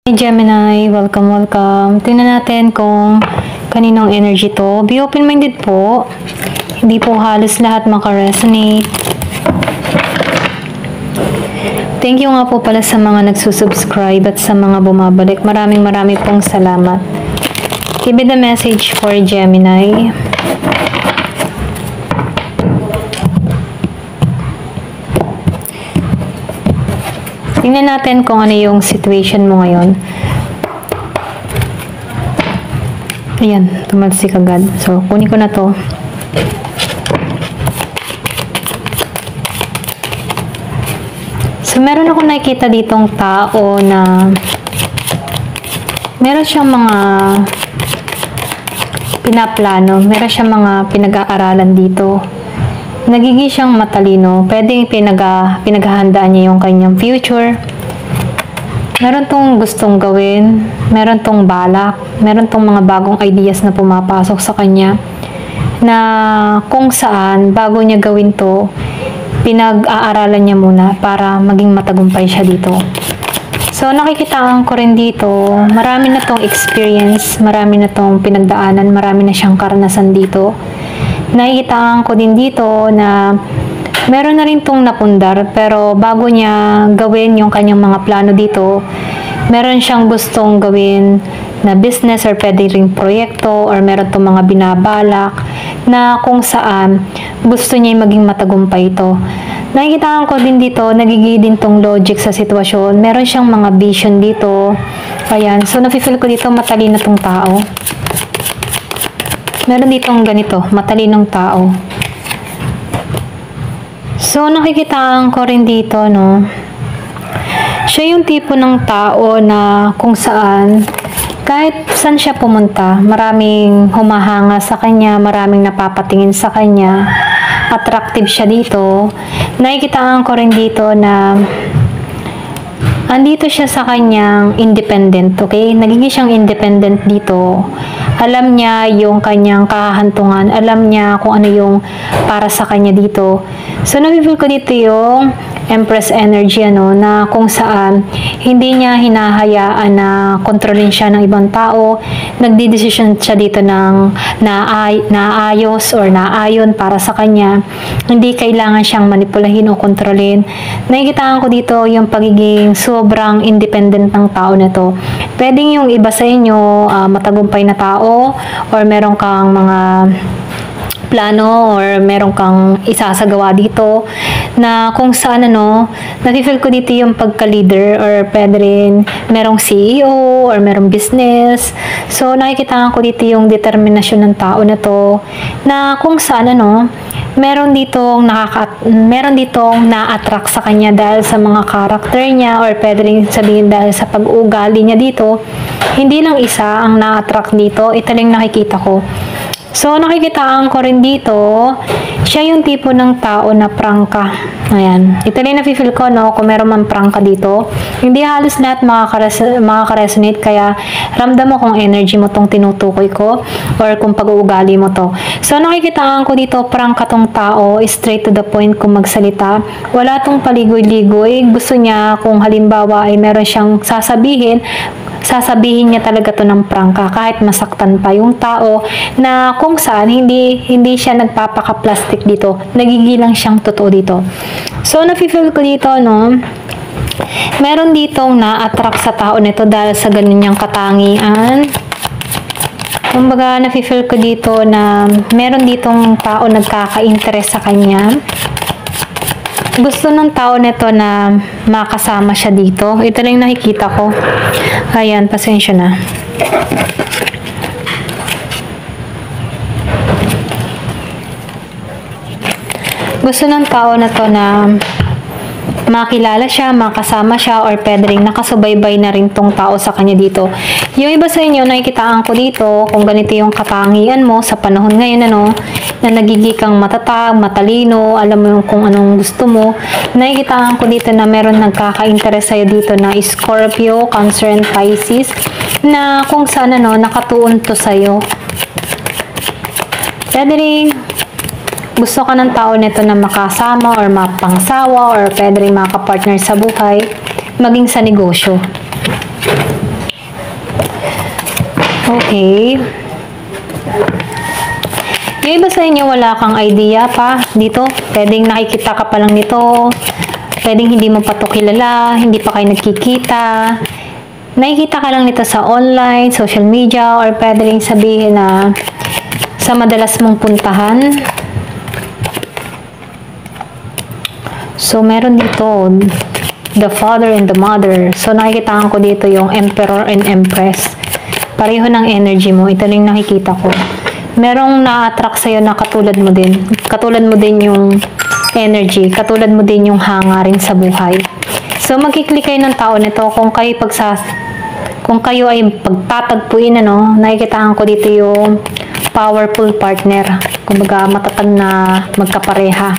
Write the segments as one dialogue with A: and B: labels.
A: Hey Gemini, welcome. Tingnan natin kung kaninong energy to. Be open-minded po. Hindi po halos lahat makaresonate. Thank you nga po pala sa mga nagsusubscribe at sa mga bumabalik. Maraming pong salamat. Give me the message for Gemini. Tingnan natin kung ano yung situation mo ngayon. Ayan, tumalsik agad. So, kunin ko na to. So, meron ako nakikita ditong tao na meron siyang mga pinaplano. Meron siyang mga pinag-aaralan dito. Nagiging siyang matalino. Pwedeng pinaghahandaan niya yung kanyang future. Meron tong gustong gawin. Meron tong balak. Meron tong mga bagong ideas na pumapasok sa kanya. Na kung saan, bago niya gawin to, pinag-aaralan niya muna para maging matagumpay siya dito. So, nakikitaan ko rin dito, marami na tong experience, marami na tong pinagdaanan, marami na siyang karanasan dito. Nakikitaan ko din dito na meron na rin tong napundar, pero bago niya gawin yung kanyang mga plano dito, meron siyang gustong gawin na business or pwede ring proyekto or meron tong mga binabalak na kung saan gusto niya maging matagumpay ito. Nakikitaan ko din dito, nagiging din tong logic sa sitwasyon. Meron siyang mga vision dito. Ayan. So, nafe-feel ko dito matalino tong tao. Meron ditong ganito, matalinong tao. So, nakikitaan ko rin dito, no? Siya yung tipo ng tao na kung saan, kahit saan siya pumunta, maraming humahanga sa kanya, maraming napapatingin sa kanya, attractive siya dito. Nakikitaan ko rin dito na andito siya sa kanyang independent, okay? Nagiging siyang independent dito. Alam niya yung kanyang kahantungan. Alam niya kung ano yung para sa kanya dito. So, nabibig ko dito yung Empress energy, ano, na kung saan hindi niya hinahayaan na kontrolin siya ng ibang tao. Nagdidesisyon siya dito ng naayos or naayon para sa kanya. Hindi kailangan siyang manipulahin o kontrolin. Nakikitaan ko dito yung pagiging sobrang independent ng tao na to. Pwedeng yung iba sa inyo, matagumpay na tao or meron kang mga plano or meron kang isasagawa dito na kung saan nafe-feel ko dito yung pagka-leader or pwede rin merong CEO or merong business. So, nakikita ko dito yung determinasyon ng tao na to na kung saan meron ditong na-attract sa kanya dahil sa mga character niya or pwede rin sabihin dahil sa pag-uugali niya dito. Hindi lang isa ang na-attract dito, ito lang nakikita ko. So, nakikitaan ko rin dito, siya yung tipo ng tao na prangka. Ayan. Ito rin nafe-feel ko, kung meron man prangka dito. Hindi halos lahat makaka-resonate, kaya ramdam mo kung energy mo tong tinutukoy ko or kung pag-uugali mo to. So, nakikitaan ko dito, prangka tong tao, straight to the point kung magsalita. Wala tong paligoy-ligoy. Gusto niya, kung halimbawa ay meron siyang sasabihin niya talaga to ng prangka kahit masaktan pa yung tao na kung saan hindi siya nagpapaka-plastic dito, nagigilang siyang totoo dito. So, nafe-feel ko dito, meron ditong na-attract sa tao nito dahil sa ganun niyang katangian. Kumbaga, nafe-feel ko dito na meron ditong tao nagkaka-interest sa kanya. Gusto ng tao nito na makasama siya dito. Ito lang nakikita ko. Ayan, pasensya na. Gusto ng tao na to na makilala siya, makasama siya, or pwede rin nakasubaybay na rin tong tao sa kanya dito. Yung iba sa inyo, nakikitaan ko dito, kung ganito yung katangian mo sa panahon ngayon, na nagiging kang matatag, matalino, alam mo kung anong gusto mo. Nakikitaan ko dito na meron nagkaka-interest sa'yo dito na Scorpio, Cancer, and Pisces, na kung saan nakatuon to sa'yo. Pwede rin gusto ka ng tao nito na makasama or mapangsawa or pwede rin makapartner sa buhay, maging sa negosyo. Okay. Yung iba sa inyo, wala kang idea pa dito. Pwedeng nakikita ka pa lang nito. Pwedeng hindi mo pa to kilala, hindi pa kayo nagkikita. Nakikita ka lang nito sa online, social media, or pwedeng sabihin na sa madalas mong puntahan. So, meron dito, the father and the mother. So, nakikita ko dito yung emperor and empress. Pareho ng energy mo. Ito lang nakikita ko. Merong na-attract sa'yo na katulad mo din. Katulad mo din yung energy. Katulad mo din yung hangarin sa buhay. So, magkiklik kayo ng tao nito kung kayo ay pagtatagpuin, nakikitaan ko dito yung powerful partner. Kumbaga, matatag na magkapareha.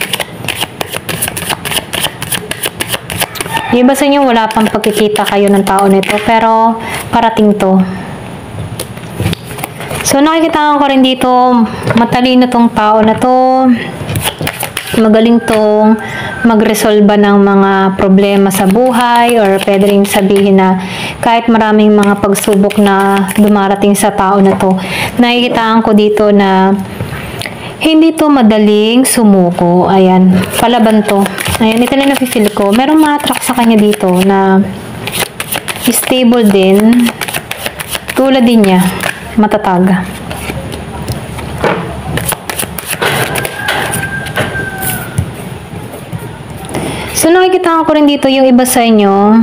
A: Yung iba sa inyo, wala pang pagkikita kayo ng tao nito, pero parating to. So, nakikita ko rin dito, matalino tong tao na to. Magaling tong magresolba ng mga problema sa buhay, or pwede rin sabihin na kahit maraming mga pagsubok na dumarating sa tao na to, nakikita ko dito na hindi to madaling sumuko. Ayan, palaban to. Ayan, ito lang napifeel ko. Merong ma-attract sa kanya dito na stable din. Tulad din niya. Matatag. So, nakikita ko rin dito yung iba sa inyo.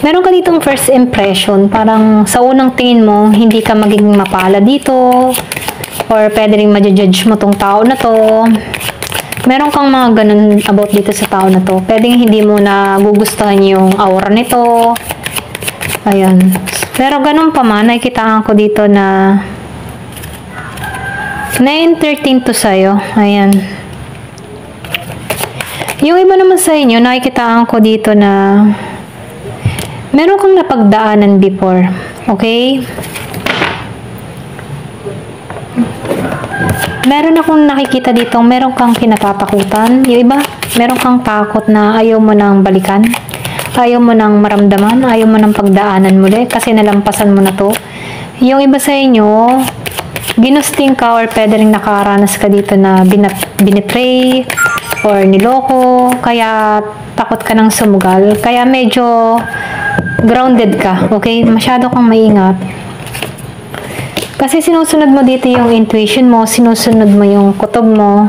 A: Meron ka ditong first impression. Parang sa unang tingin mo, hindi ka magiging mapala dito. Or pwede rin ma-judge mo tong tao na to. Meron kang mga ganun about dito sa tao na to. Pwedeng hindi mo na gugustuhan yung aura nito. Ayan. Pero ganun pa man, nakikitaan ko dito na na-entertain to sa'yo. Ayan. Yung iba naman sa inyo, nakikitaan ko dito na meron kang napagdaanan before. Okay? Meron akong nakikita dito, meron kang kinatatakutan. Yung iba, meron kang takot na ayaw mo nang balikan. Ayaw mo nang maramdaman. Ayaw mo nang pagdaanan muli kasi nalampasan mo na to. Yung iba sa inyo, ginusting ka or pwede rin nakaranas ka dito na binitray or niloko. Kaya takot ka nang sumugal. Kaya medyo grounded ka. Okay? Masyado kang maingat. Kasi sinusunod mo dito yung intuition mo, sinusunod mo yung kutob mo.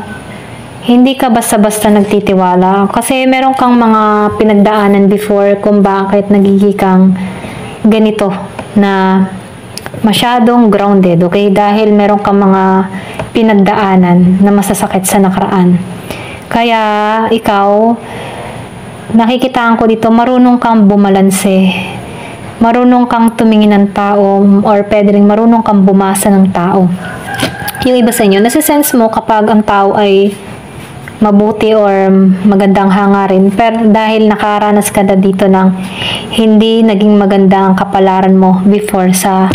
A: Hindi ka basta-basta nagtitiwala. Kasi meron kang mga pinagdaanan before kung bakit nagiging kang ganito na masyadong grounded. Okay? Dahil meron kang mga pinagdaanan na masasakit sa nakaraan. Kaya ikaw, nakikitaan ko dito, marunong kang bumalanse. Marunong kang tumingin ng tao or pwede rin marunong kang bumasa ng tao. Yung iba sa inyo, nasa-sense mo kapag ang tao ay mabuti or magandang hangarin, pero dahil nakaranas ka na dito ng hindi naging maganda ang kapalaran mo before sa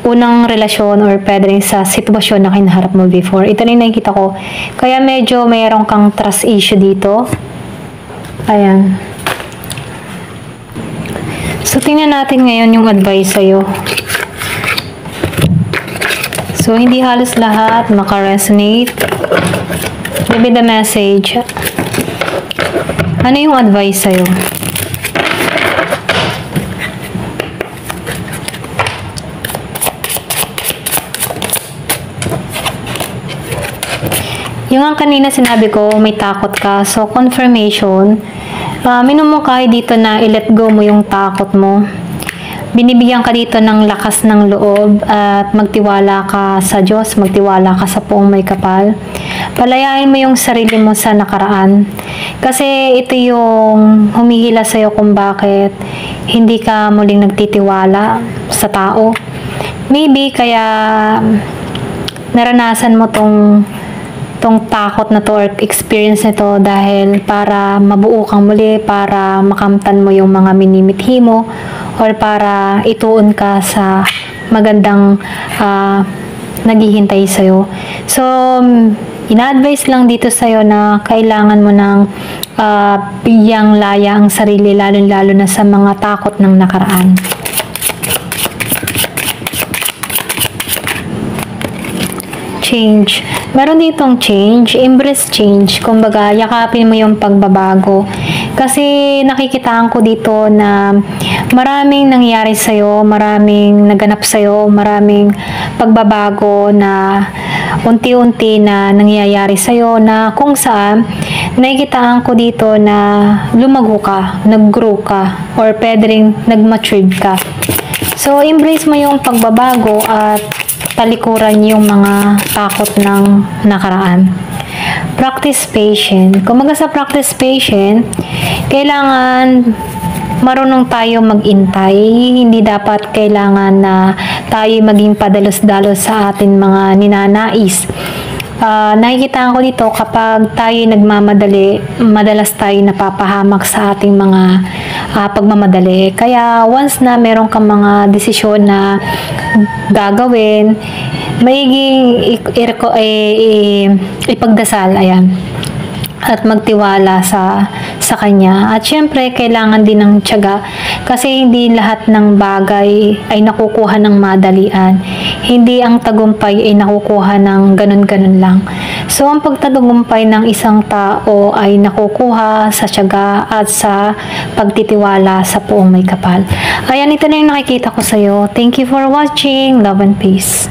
A: unang relasyon or pwede rin sa sitwasyon na kinaharap mo before. Ito rin nakikita ko. Kaya medyo mayroong kang trust issue dito. Ayan. So, tingnan natin ngayon yung advice sa'yo. So, hindi halos lahat maka-resonate. Maybe the message. Ano yung advice sa'yo? Yung ang kanina sinabi ko, may takot ka. So, confirmation. Minumukay dito na i-let go mo yung takot mo. Binibigyan ka dito ng lakas ng loob at magtiwala ka sa Diyos, magtiwala ka sa Poong May Kapal. Palayain mo yung sarili mo sa nakaraan. Kasi ito yung humihila sa'yo kung bakit hindi ka muling nagtitiwala sa tao. Maybe kaya naranasan mo tong takot na to or experience na to dahil para mabuo kang muli, para makamtan mo yung mga minimithi mo, or para ituon ka sa magandang naghihintay sa'yo. So, ina-advise lang dito sa'yo na kailangan mo ng bigyang laya ang sarili, lalo-lalo na sa mga takot ng nakaraan. change. Meron ditong change, embrace change. Kumbaga, yakapin mo yung pagbabago. Kasi nakikitaan ko dito na maraming nangyari sa'yo, maraming naganap sa'yo, maraming pagbabago na unti-unti na nangyayari sa'yo na kung saan nakikitaan ko dito na lumago ka, nag-grow ka, or pwede rin nag-matured ka. So, embrace mo yung pagbabago at talikuran yung mga takot ng nakaraan. Practice patient. Kumaga sa practice patient, kailangan marunong tayo mag-intay. Hindi dapat kailangan na tayo maging padalos-dalos sa atin mga ninanais. Nakikita ko dito kapag tayo nagmamadali, madalas tayo napapahamak sa ating mga pagmamadali. Kaya once na meron kang mga desisyon na gagawin, maiging ipagdasal, ayan, at magtiwala sa kanya. At syempre, kailangan din ng tiyaga kasi hindi lahat ng bagay ay nakukuha ng madalian. Hindi ang tagumpay ay nakukuha ng ganun-ganun lang. So, ang pagtagumpay ng isang tao ay nakukuha sa tiyaga at sa pagtitiwala sa Poong May Kapal. Ayan, ito na yung nakikita ko sa'yo. Thank you for watching. Love and peace.